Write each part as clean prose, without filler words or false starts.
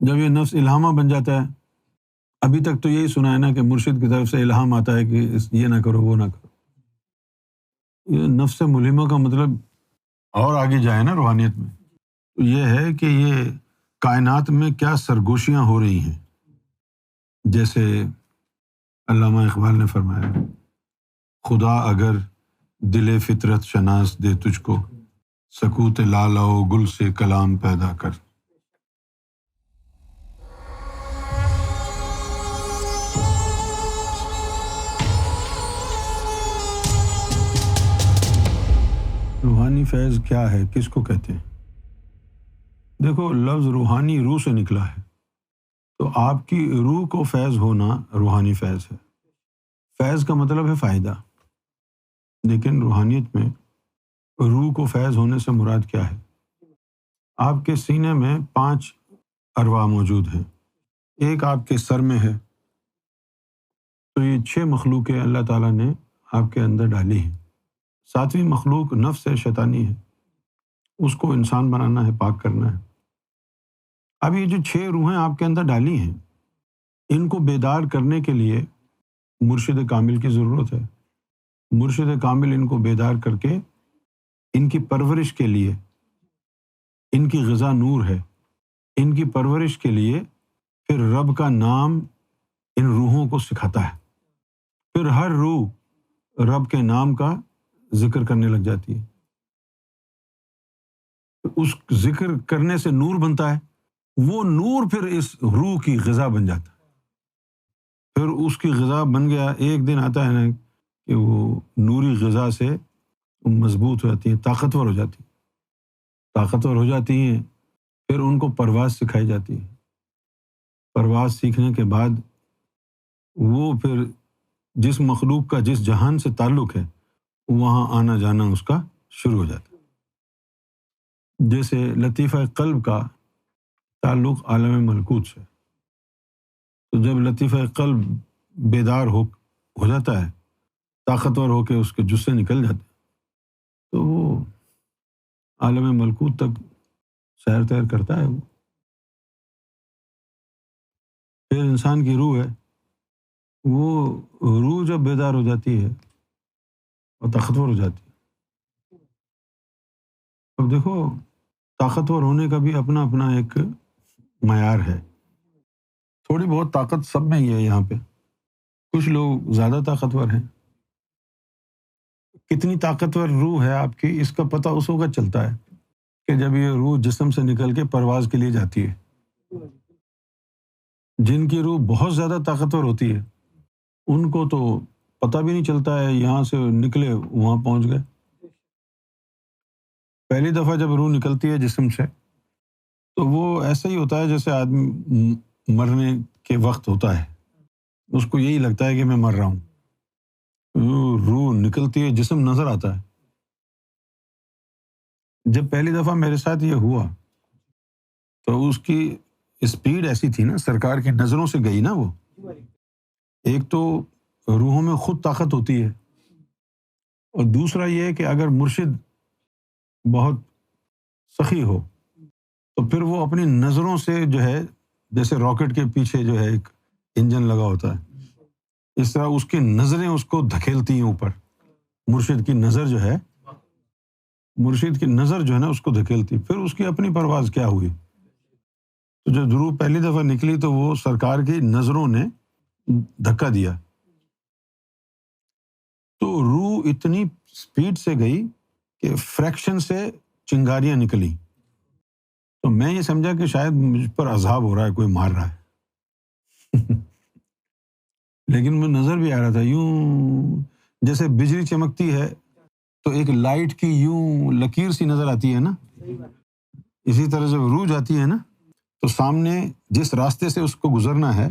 جب یہ نفس الہامہ بن جاتا ہے، ابھی تک تو یہی سنا ہے نا کہ مرشد کی طرف سے الہام آتا ہے کہ یہ نہ کرو وہ نہ کرو. یہ نفس ملہمہ کا مطلب اور آگے جائے نا روحانیت میں، تو یہ ہے کہ یہ کائنات میں کیا سرگوشیاں ہو رہی ہیں. جیسے علامہ اقبال نے فرمایا، خدا اگر دل فطرت شناس دے تجھ کو، سکوت لالہ و گل سے کلام پیدا کر. روحانی فیض کیا ہے، کس کو کہتے ہیں؟ دیکھو، لفظ روحانی روح سے نکلا ہے، تو آپ کی روح کو فیض ہونا روحانی فیض ہے. فیض کا مطلب ہے فائدہ، لیکن روحانیت میں روح کو فیض ہونے سے مراد کیا ہے؟ آپ کے سینے میں 5 ارواح موجود ہیں، ایک آپ کے سر میں ہے، تو یہ 6 مخلوقیں اللہ تعالیٰ نے آپ کے اندر ڈالی ہیں. 7ویں مخلوق نفس ہے، شیطانی ہے، اس کو انسان بنانا ہے، پاک کرنا ہے. اب یہ جو 6 روحیں آپ کے اندر ڈالی ہیں، ان کو بیدار کرنے کے لیے مرشد کامل کی ضرورت ہے. مرشد کامل ان کو بیدار کر کے ان کی پرورش کے لیے، ان کی غذا نور ہے، ان کی پرورش کے لیے پھر رب کا نام ان روحوں کو سکھاتا ہے. پھر ہر روح رب کے نام کا ذکر کرنے لگ جاتی ہے. اس ذکر کرنے سے نور بنتا ہے، وہ نور پھر اس روح کی غذا بن جاتا ہے. پھر اس کی غذا بن گیا، ایک دن آتا ہے نا کہ وہ نوری غذا سے مضبوط ہو جاتی ہیں، طاقتور ہو جاتی ہیں. پھر ان کو پرواز سکھائی جاتی ہے. پرواز سیکھنے کے بعد وہ پھر جس مخلوق کا جس جہان سے تعلق ہے، وہاں آنا جانا اس کا شروع ہو جاتا ہے. جیسے لطیفہ قلب کا تعلق عالم ملکوت سے، تو جب لطیفہ قلب بیدار ہو جاتا ہے، طاقتور ہو کے اس کے جز سے نکل جاتے ہیں، تو وہ عالم ملکوت تک سیر تیر کرتا ہے. وہ پھر انسان کی روح ہے، وہ روح جب بیدار ہو جاتی ہے اور طاقتور ہو جاتی ہے. اب دیکھو، طاقتور ہونے کا بھی اپنا اپنا ایک معیار ہے. تھوڑی بہت طاقت سب میں ہی ہے. یہاں پہ کچھ لوگ زیادہ طاقتور ہیں. کتنی طاقتور روح ہے آپ کی، اس کا پتہ اس وقت چلتا ہے کہ جب یہ روح جسم سے نکل کے پرواز کے لیے جاتی ہے. جن کی روح بہت زیادہ طاقتور ہوتی ہے، ان کو تو پتہ بھی نہیں چلتا ہے، یہاں سے نکلے وہاں پہنچ گئے. پہلی دفعہ جب روح نکلتی ہے جسم سے، تو وہ ایسا ہی ہوتا ہے جیسے آدمی مرنے کے وقت ہوتا ہے. اس کو یہی لگتا ہے کہ میں مر رہا ہوں. روح نکلتی ہے، جسم نظر آتا ہے. جب پہلی دفعہ میرے ساتھ یہ ہوا تو اس کی اسپیڈ ایسی تھی نا، سرکار کی نظروں سے گئی نا وہ. ایک تو روحوں میں خود طاقت ہوتی ہے، اور دوسرا یہ ہے کہ اگر مرشد بہت سخی ہو تو پھر وہ اپنی نظروں سے جو ہے، جیسے راکٹ کے پیچھے جو ہے ایک انجن لگا ہوتا ہے، اس طرح اس کی نظریں اس کو دھکیلتی ہیں اوپر. مرشد کی نظر جو ہے نا اس کو دھکیلتی. پھر اس کی اپنی پرواز کیا ہوئی. تو جب روح پہلی دفعہ نکلی تو وہ سرکار کی نظروں نے دھکا دیا، تو روح اتنی اسپیڈ سے گئی کہ فریکشن سے چنگاریاں نکلی. تو میں یہ سمجھا کہ شاید مجھ پر عذاب ہو رہا ہے، کوئی مار رہا ہے. لیکن مجھے نظر بھی آ رہا تھا، یوں جیسے بجلی چمکتی ہے تو ایک لائٹ کی یوں لکیر سی نظر آتی ہے نا، اسی طرح جب روح جاتی ہے نا تو سامنے جس راستے سے اس کو گزرنا ہے،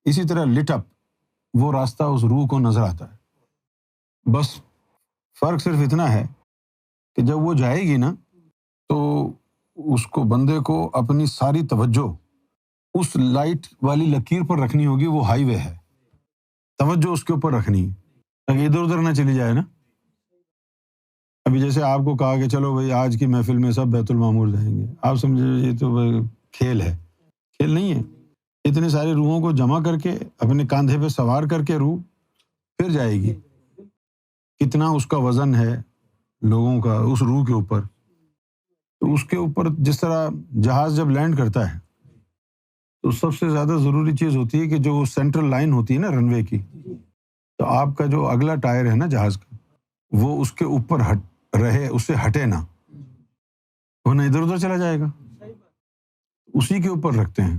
اسی طرح لٹ اپ وہ راستہ اس روح کو نظر آتا ہے. بس فرق صرف اتنا ہے کہ جب وہ جائے گی نا تو اس کو، بندے کو اپنی ساری توجہ اس لائٹ والی لکیر پر رکھنی ہوگی. وہ ہائی وے ہے، توجہ اس کے اوپر رکھنی ہے تاکہ ادھر ادھر نہ چلی جائے نا. ابھی جیسے آپ کو کہا کہ چلو بھائی آج کی محفل میں سب بیت المعمور جائیں گے، آپ سمجھے یہ تو کھیل ہے. کھیل نہیں ہے۔ اتنی ساری روحوں کو جمع کر کے اپنے کاندھے پہ سوار کر کے روح پھر جائے گی، کتنا اس کا وزن ہے لوگوں کا اس روح کے اوپر۔ تو اس کے اوپر جس طرح جہاز جب لینڈ کرتا ہے تو سب سے زیادہ ضروری چیز ہوتی ہے کہ جو سینٹرل لائن ہوتی ہے نا رن وے کی، تو آپ کا جو اگلا ٹائر ہے نا جہاز کا، وہ اس کے اوپر رہے، اس سے ہٹے نہ، ورنہ ادھر ادھر چلا جائے گا۔ اسی کے اوپر رکھتے ہیں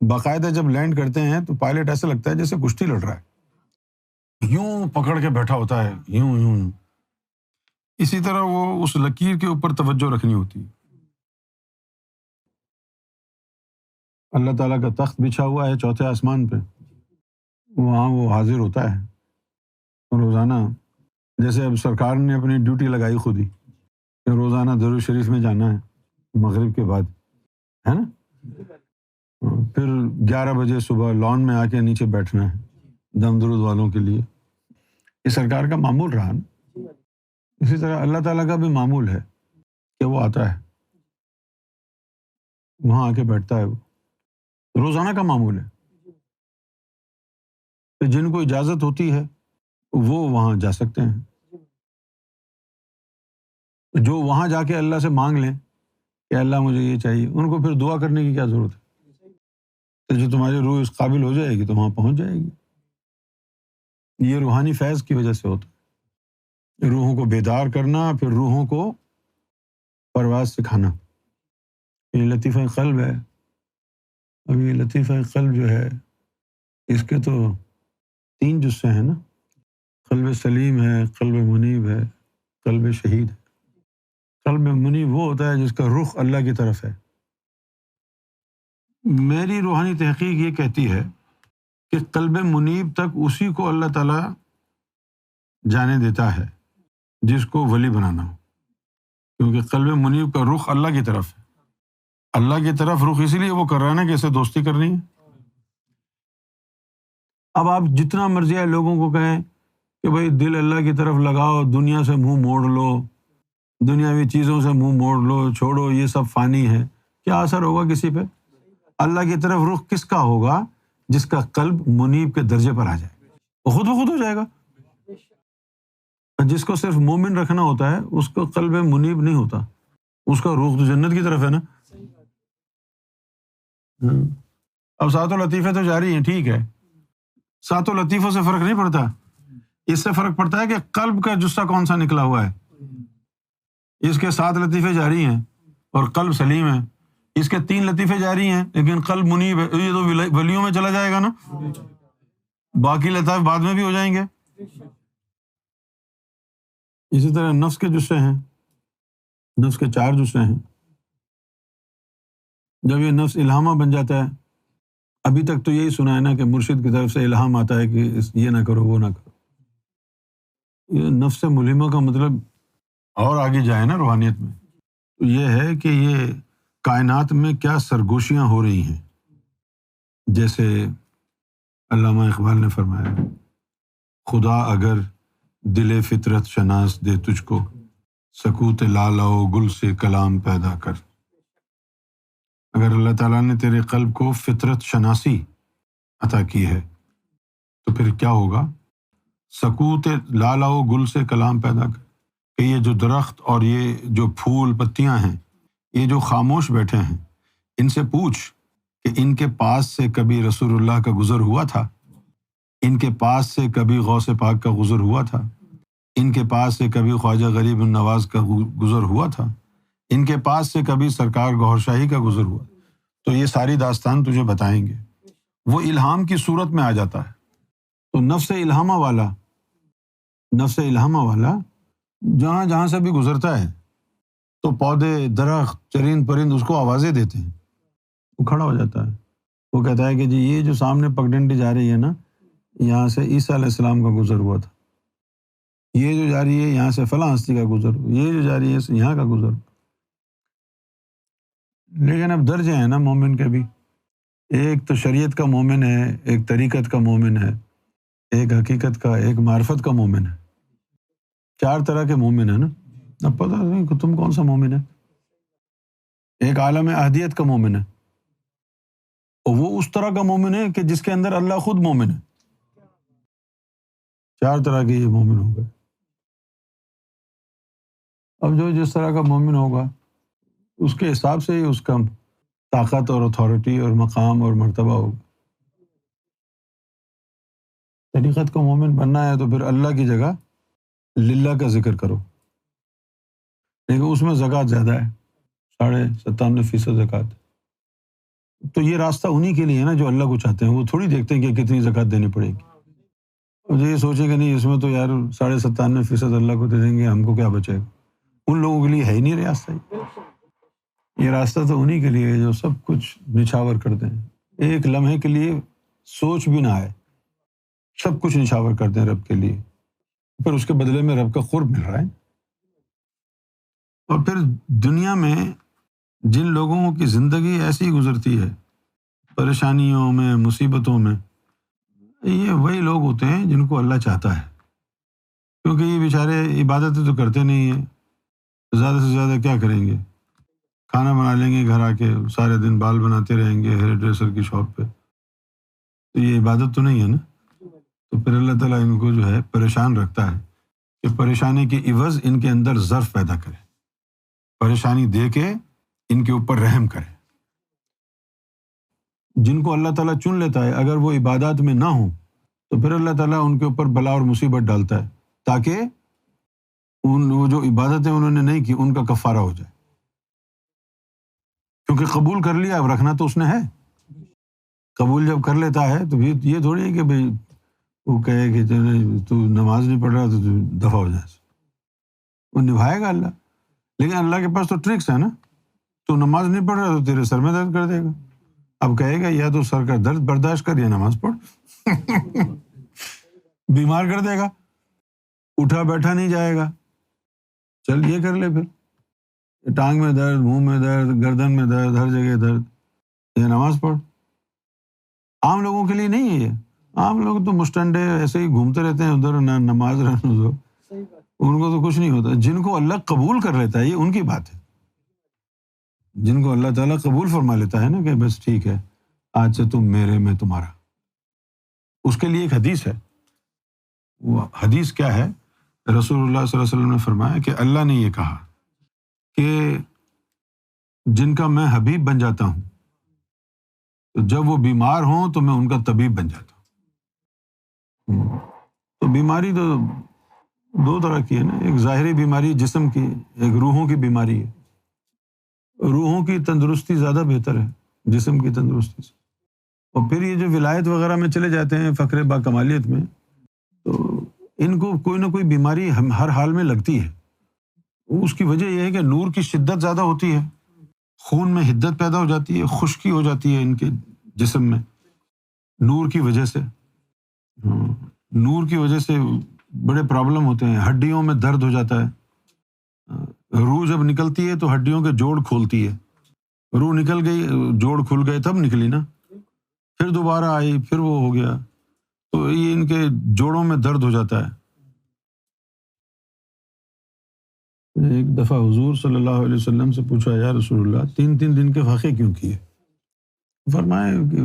باقاعدہ۔ جب لینڈ کرتے ہیں تو پائلٹ ایسا لگتا ہے جیسے کشتی لڑ رہا ہے، یوں پکڑ کے بیٹھا ہوتا ہے، یوں یوں۔ اسی طرح وہ اس لکیر کے اوپر توجہ رکھنی ہوتی ہے۔ اللہ تعالیٰ کا تخت بچھا ہوا ہے چوتھے آسمان پہ، وہاں وہ حاضر ہوتا ہے روزانہ۔ جیسے اب سرکار نے اپنی ڈیوٹی لگائی خود ہی کہ روزانہ درود شریف میں جانا ہے مغرب کے بعد، ہے نا؟ پھر 11 بجے صبح لان میں آ کے نیچے بیٹھنا ہے دم درود والوں کے لیے۔ یہ سرکار کا معمول رہا نا۔ اسی طرح اللہ تعالیٰ کا بھی معمول ہے کہ وہ آتا ہے، وہاں آ کے بیٹھتا ہے، وہ روزانہ کا معمول ہے۔ تو جن کو اجازت ہوتی ہے وہ وہاں جا سکتے ہیں، جو وہاں جا کے اللہ سے مانگ لیں کہ اللہ مجھے یہ چاہیے، ان کو پھر دعا کرنے کی کیا ضرورت ہے؟ تو جو تمہاری روح اس قابل ہو جائے گی تو وہاں پہنچ جائے گی۔ یہ روحانی فیض کی وجہ سے ہوتا ہے، روحوں کو بیدار کرنا، پھر روحوں کو پرواز سکھانا۔ یہ لطیفہ قلب ہے۔ اب یہ لطیفہ قلب جو ہے اس کے تو 3 جزء ہیں نا، قلب سلیم ہے، قلب منیب ہے، قلب شہید ہے۔ قلب منیب وہ ہوتا ہے جس کا رخ اللہ کی طرف ہے۔ میری روحانی تحقیق یہ کہتی ہے کہ قلب منیب تک اسی کو اللہ تعالیٰ جانے دیتا ہے جس کو ولی بنانا ہو، کیونکہ قلب منیب کا رخ اللہ کی طرف ہے۔ اللہ کی طرف رخ اسی لیے وہ کر رہا ہے نا کہ اسے دوستی کرنی ہے۔ اب آپ جتنا مرضی ہے لوگوں کو کہیں کہ بھائی دل اللہ کی طرف لگاؤ، دنیا سے منہ موڑ لو، دنیاوی چیزوں سے منہ موڑ لو، چھوڑو، یہ سب فانی ہے، کیا اثر ہوگا کسی پہ؟ اللہ کی طرف رخ کس کا ہوگا؟ جس کا قلب منیب کے درجے پر آ جائے، وہ خود بخود ہو جائے گا۔ جس کو صرف مومن رکھنا ہوتا ہے اس کو قلب منیب نہیں ہوتا، اس کا رخ تو جنت کی طرف ہے نا۔ اب سات و لطیفے تو جاری ہیں، ٹھیک ہے، سات و لطیفوں سے فرق نہیں پڑتا، اس سے فرق پڑتا ہے کہ قلب کا جثہ کون سا نکلا ہوا ہے۔ اس کے 7 لطیفے جاری ہیں اور قلب سلیم ہے، اس کے 3 لطیفے جاری ہیں لیکن قلب منیب ہے، یہ تو ولیوں میں چلا جائے گا نا، باقی لطائف بعد میں بھی ہو جائیں گے۔ اسی طرح نفس کے جزء ہیں، نفس کے 4 جزء ہیں۔ جب یہ نفس الہامہ بن جاتا ہے، ابھی تک تو یہی سنا ہے نا کہ مرشد کی طرف سے الہام آتا ہے کہ یہ نہ کرو وہ نہ کرو۔ یہ نفس ملہمہ کا مطلب اور آگے جائے نا روحانیت میں، تو یہ ہے کہ یہ کائنات میں کیا سرگوشیاں ہو رہی ہیں۔ جیسے علامہ اقبال نے فرمایا، خدا اگر دل فطرت شناس دے تجھ کو، سکوت لالہ و گل سے کلام پیدا کر۔ اگر اللہ تعالیٰ نے تیرے قلب کو فطرت شناسی عطا کی ہے تو پھر کیا ہوگا؟ سکوت لالہ و گل سے کلام پیدا کر، کہ یہ جو درخت اور یہ جو پھول پتیاں ہیں، یہ جو خاموش بیٹھے ہیں، ان سے پوچھ کہ ان کے پاس سے کبھی رسول اللہ کا گزر ہوا تھا؟ ان کے پاس سے کبھی غوث پاک کا گزر ہوا تھا؟ ان کے پاس سے کبھی خواجہ غریب النواز کا گزر ہوا تھا؟ ان کے پاس سے کبھی سرکار گوھر شاہی کا گزر ہوا؟ تو یہ ساری داستان تجھے بتائیں گے۔ وہ الہام کی صورت میں آ جاتا ہے۔ تو نفس الہامہ والا جہاں جہاں سے بھی گزرتا ہے تو پودے، درخت، چرند پرند اس کو آوازیں دیتے ہیں، وہ کھڑا ہو جاتا ہے، وہ کہتا ہے کہ جی یہ جو سامنے پگڈنڈی جا رہی ہے نا، یہاں سے عیسیٰ علیہ السلام کا گزر ہوا تھا، یہ جو جا رہی ہے یہاں سے فلاں ہستی کا گزر، یہ جو جا رہی ہے یہاں کا گزر۔ لیکن اب درجے ہیں نا مومن کے بھی، ایک تو شریعت کا مومن ہے، ایک طریقت کا مومن ہے، ایک حقیقت کا، ایک معرفت کا مومن ہے۔ 4 طرح کے مومن ہیں نا۔ اب پتہ نہیں کہ تم کون سا مومن ہے۔ ایک عالم احدیت کا مومن ہے، اس طرح کا مومن ہے کہ جس کے اندر اللہ خود مومن ہے. 4 طرح کے یہ مومن ہو گئے. اب جو جس طرح کا مومن ہوگا اس کے حساب سے ہی اس کا طاقت اور اتھارٹی اور مقام اور مرتبہ ہوگا. طریقت کا مومن بننا ہے تو پھر اللہ کی جگہ للہ کا ذکر کرو. لیکن اس میں زکوٰۃ زیادہ ہے، 97.5% زکوٰۃ. تو یہ راستہ انہی کے لیے ہے نا جو اللہ کو چاہتے ہیں. وہ تھوڑی دیکھتے ہیں کہ کتنی زکوٰۃ دینی پڑے گی. اور یہ سوچیں کہ نہیں اس میں تو یار 97.5% اللہ کو دے دیں گے، ہم کو کیا بچے گا. ان لوگوں کے لیے ہے ہی نہیں راستہ. یہ راستہ تو انہی کے لیے ہے جو سب کچھ نچھاور کرتے ہیں. ایک لمحے کے لیے سوچ بھی نہ آئے، سب کچھ نچھاور کرتے ہیں رب کے لیے، پھر اس کے بدلے میں رب کا قرب مل رہا ہے. اور پھر دنیا میں جن لوگوں کی زندگی ایسی گزرتی ہے پریشانیوں میں، مصیبتوں میں، یہ وہی لوگ ہوتے ہیں جن کو اللہ چاہتا ہے. کیونکہ یہ بیچارے عبادتیں تو کرتے نہیں ہیں، زیادہ سے زیادہ کیا کریں گے؟ کھانا بنا لیں گے گھر آ کے، سارے دن بال بناتے رہیں گے ہیئر ڈریسر کی شاپ پہ. تو یہ عبادت تو نہیں ہے نا. تو پھر اللہ تعالیٰ ان کو جو ہے پریشان رکھتا ہے کہ پریشانی کے عوض ان کے اندر ظرف پیدا کرے، پریشانی دے کے ان کے اوپر رحم کرے. جن کو اللہ تعالیٰ چن لیتا ہے اگر وہ عبادات میں نہ ہوں تو پھر اللہ تعالیٰ ان کے اوپر بلا اور مصیبت ڈالتا ہے تاکہ وہ جو عبادتیں انہوں نے نہیں کی ان کا کفارہ ہو جائے. کیونکہ قبول کر لیا، اب رکھنا تو اس نے ہے. قبول جب کر لیتا ہے تو یہ تھوڑی ہے کہ بھئی وہ کہے کہ تو نماز نہیں پڑھ رہا تو دفع ہو جائے. وہ نبھائے گا اللہ. لیکن اللہ کے پاس تو ٹرکس ہے نا. تو نماز نہیں پڑھ رہا تو تیرے سر میں درد کر دے گا. اب کہے گا یا تو سر کا درد برداشت کر یا نماز پڑھ. بیمار کر دے گا، اٹھا بیٹھا نہیں جائے گا. چل یہ کر لے پھر، ٹانگ میں درد، منہ میں درد، گردن میں درد، ہر جگہ درد، یہ نماز پڑھ. عام لوگوں کے لیے نہیں ہے یہ. عام لوگ تو مشٹنڈے ایسے ہی گھومتے رہتے ہیں ادھر، نہ نماز رہنے دو، ان کو تو کچھ نہیں ہوتا. جن کو اللہ قبول کر لیتا ہے یہ ان کی بات ہے. جن کو اللہ تعالیٰ قبول فرما لیتا ہے نا کہ بس ٹھیک ہے آج سے تم میرے، میں تمہارا، اس کے لیے ایک حدیث ہے. وہ حدیث کیا ہے؟ رسول اللہ صلی اللہ علیہ وسلم نے فرمایا کہ اللہ نے یہ کہا کہ جن کا میں حبیب بن جاتا ہوں تو جب وہ بیمار ہوں تو میں ان کا طبیب بن جاتا ہوں. تو بیماری تو 2 طرح کی ہے نا. ایک ظاہری بیماری جسم کی، ایک روحوں کی بیماری ہے. روحوں کی تندرستی زیادہ بہتر ہے جسم کی تندرستی سے. اور پھر یہ جو ولایت وغیرہ میں چلے جاتے ہیں فقر با کمالیت میں، تو ان کو کوئی نہ کوئی بیماری ہر حال میں لگتی ہے. اس کی وجہ یہ ہے کہ نور کی شدت زیادہ ہوتی ہے، خون میں حدت پیدا ہو جاتی ہے، خشکی ہو جاتی ہے ان کے جسم میں نور کی وجہ سے. نور کی وجہ سے بڑے پرابلم ہوتے ہیں. ہڈیوں میں درد ہو جاتا ہے. روح جب نکلتی ہے تو ہڈیوں کے جوڑ کھولتی ہے. روح نکل گئی، جوڑ کھل گئے تب نکلی نا. پھر دوبارہ آئی، پھر وہ ہو گیا. تو یہ ان کے جوڑوں میں درد ہو جاتا ہے. ایک دفعہ حضور صلی اللہ علیہ وسلم سے پوچھا، یا رسول اللہ 3 دن کے فاقے کیوں کیے؟ فرمایا کہ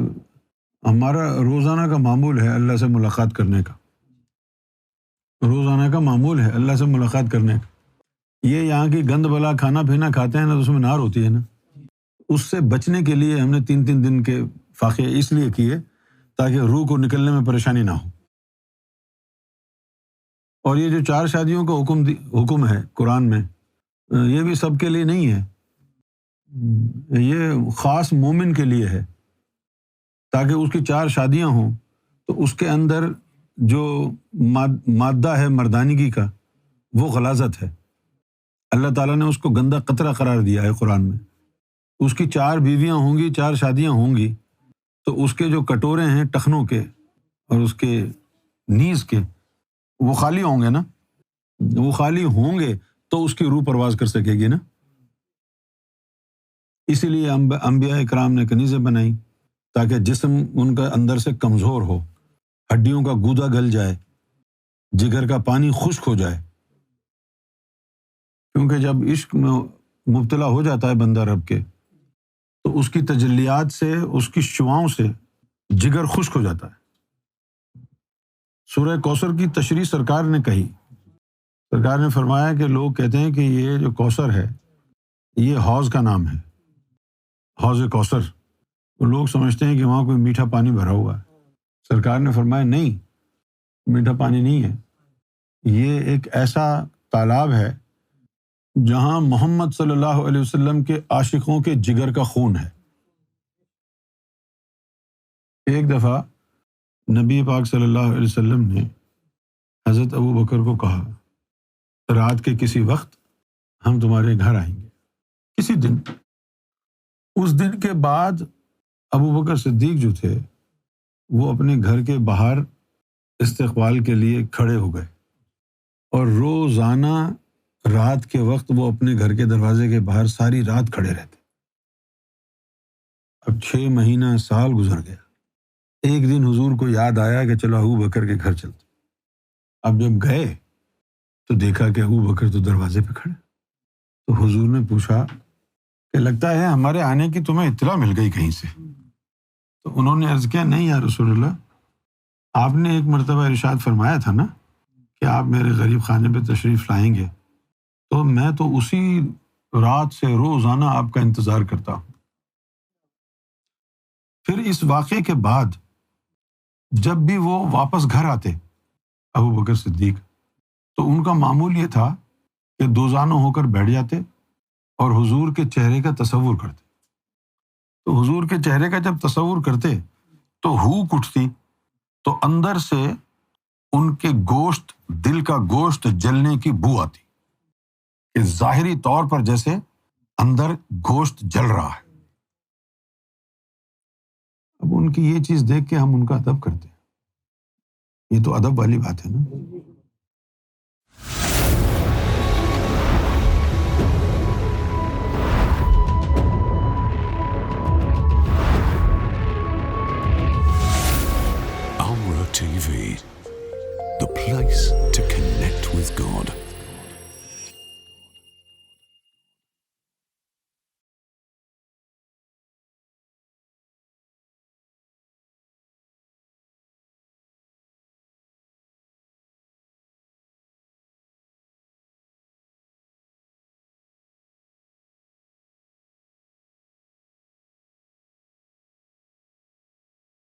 ہمارا روزانہ کا معمول ہے اللہ سے ملاقات کرنے کا. روزانہ کا معمول ہے اللہ سے ملاقات کرنے کا. یہ یہاں کی گند بلا کھانا پینا کھاتے ہیں نا تو اس میں نار ہوتی ہے نا. اس سے بچنے کے لیے ہم نے 3 دن کے فاقے اس لیے کیے تاکہ روح کو نکلنے میں پریشانی نہ ہو. اور یہ جو 4 شادیوں کا حکم ہے قرآن میں، یہ بھی سب کے لیے نہیں ہے. یہ خاص مومن کے لیے ہے تاکہ اس کی 4 شادیاں ہوں تو اس کے اندر جو مادہ ہے مردانگی کا وہ غلاظت ہے. اللہ تعالیٰ نے اس کو گندا قطرہ قرار دیا ہے قرآن میں. اس کی 4 بیویاں ہوں گی، 4 شادیاں ہوں گی تو اس کے جو کٹورے ہیں ٹخنوں کے اور اس کے نیز کے وہ خالی ہوں گے نا. وہ خالی ہوں گے تو اس کی روح پرواز کر سکے گی نا. اسی لیے انبیاء کرام نے کنیزیں بنائی تاکہ جسم ان کا اندر سے کمزور ہو، ہڈیوں کا گودا گل جائے، جگر کا پانی خشک ہو جائے. کیونکہ جب عشق میں مبتلا ہو جاتا ہے بندہ رب کے تو اس کی تجلیات سے، اس کی شعاؤں سے جگر خشک ہو جاتا ہے۔ سورہ کوثر کی تشریح سرکار نے کہی، سرکار نے فرمایا کہ لوگ کہتے ہیں کہ یہ جو کوثر ہے یہ حوض کا نام ہے، حوض کوثر، تو لوگ سمجھتے ہیں کہ وہاں کوئی میٹھا پانی بھرا ہوا ہے۔ سرکار نے فرمایا نہیں، میٹھا پانی نہیں ہے، یہ ایک ایسا تالاب ہے جہاں محمد صلی اللہ علیہ وسلم کے عاشقوں کے جگر کا خون ہے۔ ایک دفعہ نبی پاک صلی اللہ علیہ وسلم نے حضرت ابو بکر کو کہا، رات کے کسی وقت ہم تمہارے گھر آئیں گے، کسی دن۔ اس دن کے بعد ابو بکر صدیق جو تھے وہ اپنے گھر کے باہر استقبال کے لیے کھڑے ہو گئے، اور روزانہ رات کے وقت وہ اپنے گھر کے دروازے کے باہر ساری رات کھڑے رہتے۔ اب 6 مہینہ سال گزر گیا۔ ایک دن حضور کو یاد آیا کہ چلو ابو بکر کے گھر چلتے۔ اب جب گئے تو دیکھا کہ ابو بکر تو دروازے پہ کھڑے۔ تو حضور نے پوچھا کہ لگتا ہے ہمارے آنے کی تمہیں اطلاع مل گئی کہیں سے؟ تو انہوں نے عرض کیا، نہیں یا رسول اللہ، آپ نے ایک مرتبہ ارشاد فرمایا تھا نا کہ آپ میرے غریب خانے پہ تشریف لائیں گے، تو میں تو اسی رات سے روزانہ آپ کا انتظار کرتا ہوں۔ پھر اس واقعے کے بعد جب بھی وہ واپس گھر آتے ابو بکر صدیق، تو ان کا معمول یہ تھا کہ دوزانوں ہو کر بیٹھ جاتے اور حضور کے چہرے کا تصور کرتے۔ تو حضور کے چہرے کا جب تصور کرتے تو ہوک اٹھتی، تو اندر سے ان کے گوشت، دل کا گوشت جلنے کی بو آتی، کہ ظاہری طور پر جیسے اندر گوشت جل رہا ہے۔ اب ان کی یہ چیز دیکھ کے ہم ان کا ادب کرتے ہیں، یہ تو ادب والی بات ہے نا۔